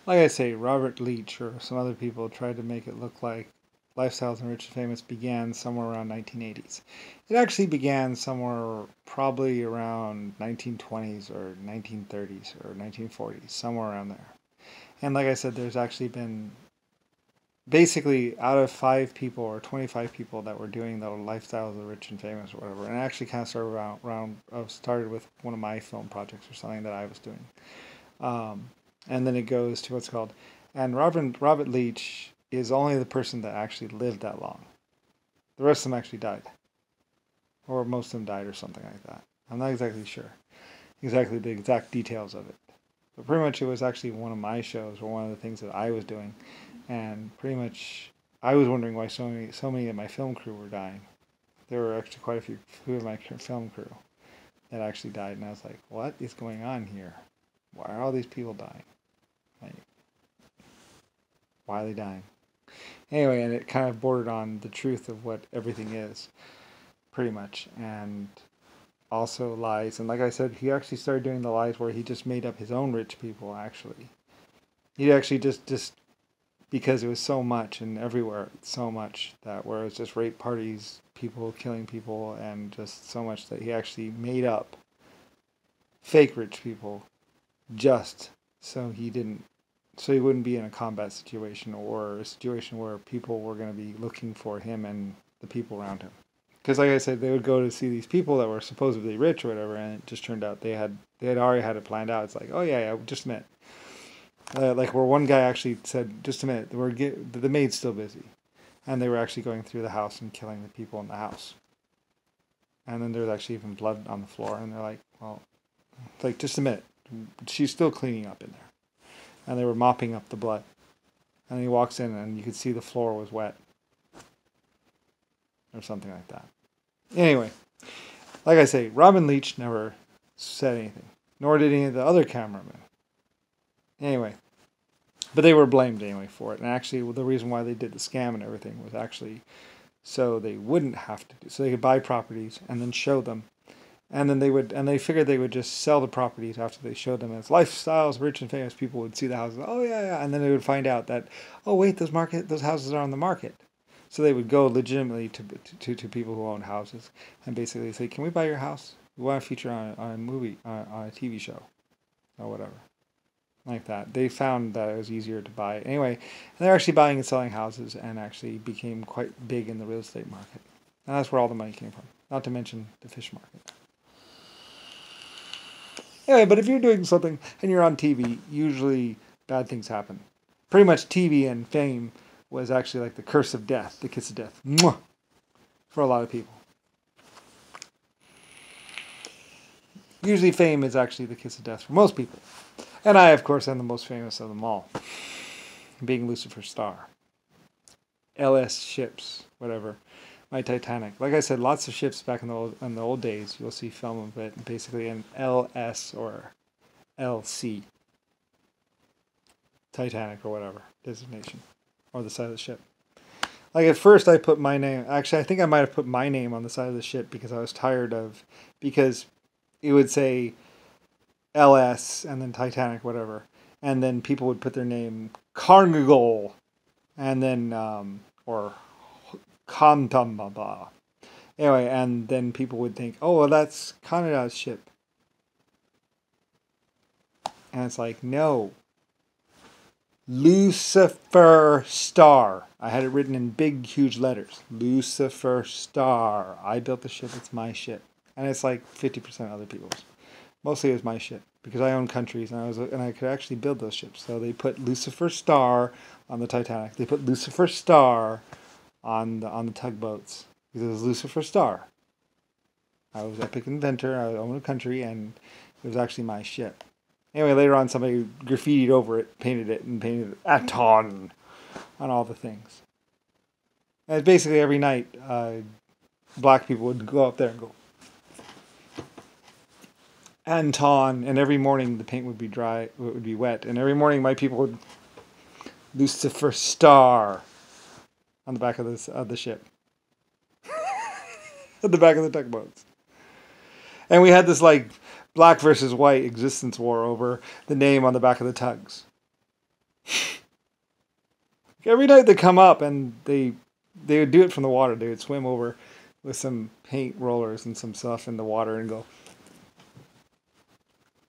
Like I say, Robert Leach or some other people tried to make it look like Lifestyles and Rich and Famous began somewhere around 1980s. It actually began somewhere probably around 1920s or 1930s or 1940s, somewhere around there. And like I said, there's actually been basically out of 5 people or 25 people that were doing the Lifestyles of the Rich and Famous or whatever. And it actually kind of started started with one of my film projects or something that I was doing. Um, and then it goes to what's called, and Robert Leach is only the person that actually lived that long. The rest of them actually died, or most of them died, or something like that. I'm not exactly sure exactly the exact details of it, but pretty much it was actually one of my shows or one of the things that I was doing, and pretty much I was wondering why so many of my film crew were dying. There were actually quite a few of my film crew that actually died, and I was like, what is going on here? Why are all these people dying? Like, why are they dying? Anyway, and it kind of bordered on the truth of what everything is, pretty much, and also lies. And like I said, he actually started doing the lies where he just made up his own rich people, actually. He actually just because it was so much and everywhere, so much that where it was just rape parties, people killing people, and just so much that he actually made up fake rich people just so he wouldn't be in a combat situation or a situation where people were going to be looking for him and the people around him. Because, like I said, they would go to see these people that were supposedly rich or whatever, and it just turned out they had already had it planned out. It's like, oh yeah, just a minute. Like where one guy actually said, just a minute, the maid's still busy, and they were actually going through the house and killing the people in the house. And then there was actually even blood on the floor, and they're like, well, like just a minute, she's still cleaning up in there, and they were mopping up the blood. And he walks in, and you could see the floor was wet, or something like that. Anyway, like I say, Robin Leach never said anything, nor did any of the other cameramen. Anyway, but they were blamed anyway for it. And actually, the reason why they did the scam and everything was actually so they wouldn't have to do, so they could buy properties and then show them. And then they figured they would just sell the properties after they showed them as lifestyles, rich and famous people would see the houses. Oh yeah, yeah, and then they would find out that, oh wait, those houses are on the market. So they would go legitimately to people who own houses and basically say, can we buy your house? We want to feature on a movie, on a TV show, or whatever. Like that. They found that it was easier to buy. Anyway, and they're actually buying and selling houses and actually became quite big in the real estate market. And that's where all the money came from. Not to mention the fish market. Anyway, but if you're doing something and you're on TV, usually bad things happen. Pretty much TV and fame was actually like the curse of death, the kiss of death. Mwah! For a lot of people. Usually fame is actually the kiss of death for most people. And I, of course, am the most famous of them all, being Lucifer Star. LS ships, whatever. My Titanic. Like I said, lots of ships back in the old days. You'll see film of it, basically an LS or LC. Titanic or whatever designation, or the side of the ship. Like at first, I put my name. Actually, I think I might have put my name on the side of the ship because I was tired of because it would say LS and then Titanic, whatever, and then people would put their name Carnival, and then or Kantambaba. Anyway, and then people would think, oh, well, that's Canada's ship, and it's like, no, Lucifer Star. I had it written in big, huge letters. Lucifer Star. I built the ship. It's my ship, and it's like 50% other people's. Mostly it was my ship because I own countries and I could actually build those ships. So they put Lucifer Star on the Titanic. They put Lucifer Star on the tugboats because it was Lucifer Star. I was epic inventor. I owned a country, and it was actually my ship. Anyway, later on, somebody graffitied over it, painted it Aton on all the things. And basically every night, black people would go up there and go, Anton, and every morning the paint would be dry, it would be wet, and every morning my people would Lucifer Star on the back of the ship, at the back of the tugboats, and we had this like black versus white existence war over the name on the back of the tugs. Every night they come up and they would do it from the water. They would swim over with some paint rollers and some stuff in the water and go,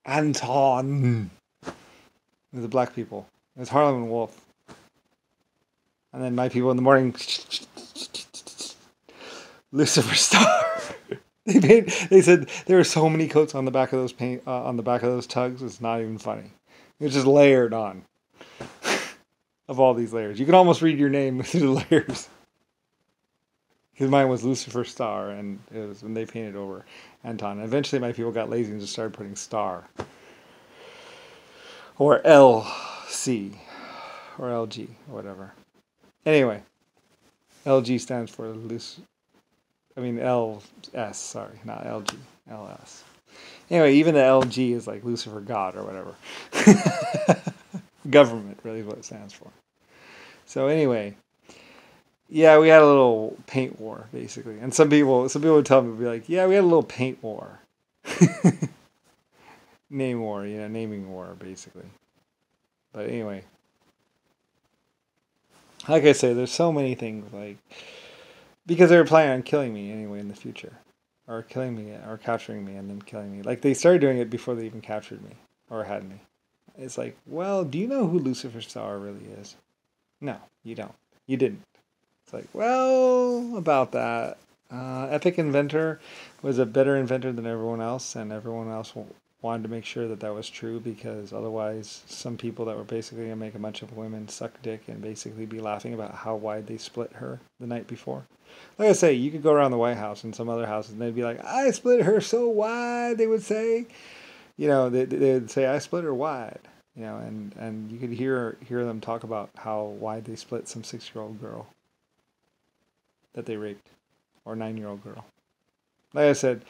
Anton. The black people. It was Harlem and Wolf. And then my people in the morning, Lucifer Star. They said there were so many coats on the back of those on the back of those tugs. It's not even funny. It was just layered on. Of all these layers, you can almost read your name through the layers. Because mine was Lucifer Star, and it was when they painted over Anton. And eventually, my people got lazy and just started putting Star or LC or LG or whatever. Anyway, LG stands for LS. Sorry, not LG. LS. Anyway, even the LG is like Lucifer God or whatever. Government really is what it stands for. So anyway, yeah, we had a little paint war basically, and some people would tell me, would be like, yeah, we had a little paint war, name war, naming war basically. But anyway, like I say, there's so many things like because they were planning on killing me anyway in the future, or killing me, or capturing me and then killing me. Like they started doing it before they even captured me or had me. It's like, well, do you know who Lucifer Star really is? No, you don't. You didn't. It's like, well, about that. Epic Inventor was a better inventor than everyone else, and everyone else wanted to make sure that that was true because otherwise some people that were basically going to make a bunch of women suck dick and basically be laughing about how wide they split her the night before. Like I say, you could go around the White House and some other houses and they'd be like, I split her so wide, they would say. They'd say, I split her wide, and you could hear them talk about how wide they split some 6-year-old girl that they raped, or 9-year-old girl. Like I said,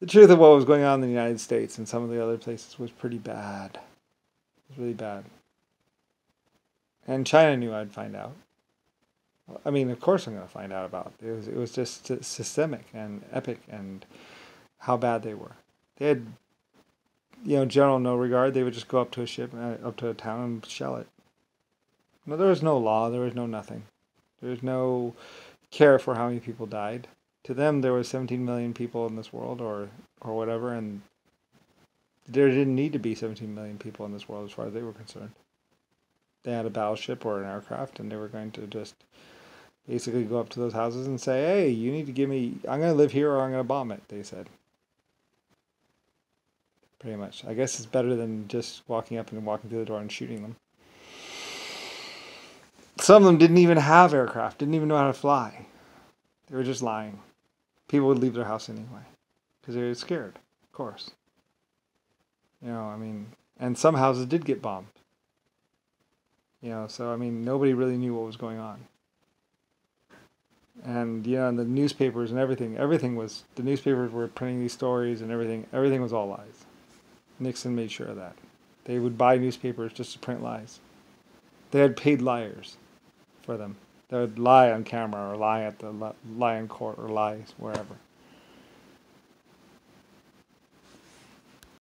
the truth of what was going on in the United States and some of the other places was pretty bad. It was really bad. And China knew I'd find out. I mean, of course I'm going to find out about it. It was just systemic and epic and how bad they were. They had general no regard. They would just go up to a ship, up to a town and shell it. No, there was no law. There was no nothing. There was no care for how many people died. To them, there was 17 million people in this world or whatever, and there didn't need to be 17 million people in this world as far as they were concerned. They had a battleship or an aircraft, and they were going to just basically go up to those houses and say, hey, you need to give me, I'm going to live here or I'm going to bomb it, they said. Pretty much. I guess it's better than just walking up and walking through the door and shooting them. Some of them didn't even have aircraft, didn't even know how to fly. They were just lying. People would leave their house anyway because they were scared, of course. And some houses did get bombed. So, nobody really knew what was going on. And, and the newspapers and everything the newspapers were printing these stories and everything was all lies. Nixon made sure of that. They would buy newspapers just to print lies. They had paid liars for them. They would lie on camera or lie in court or lie wherever.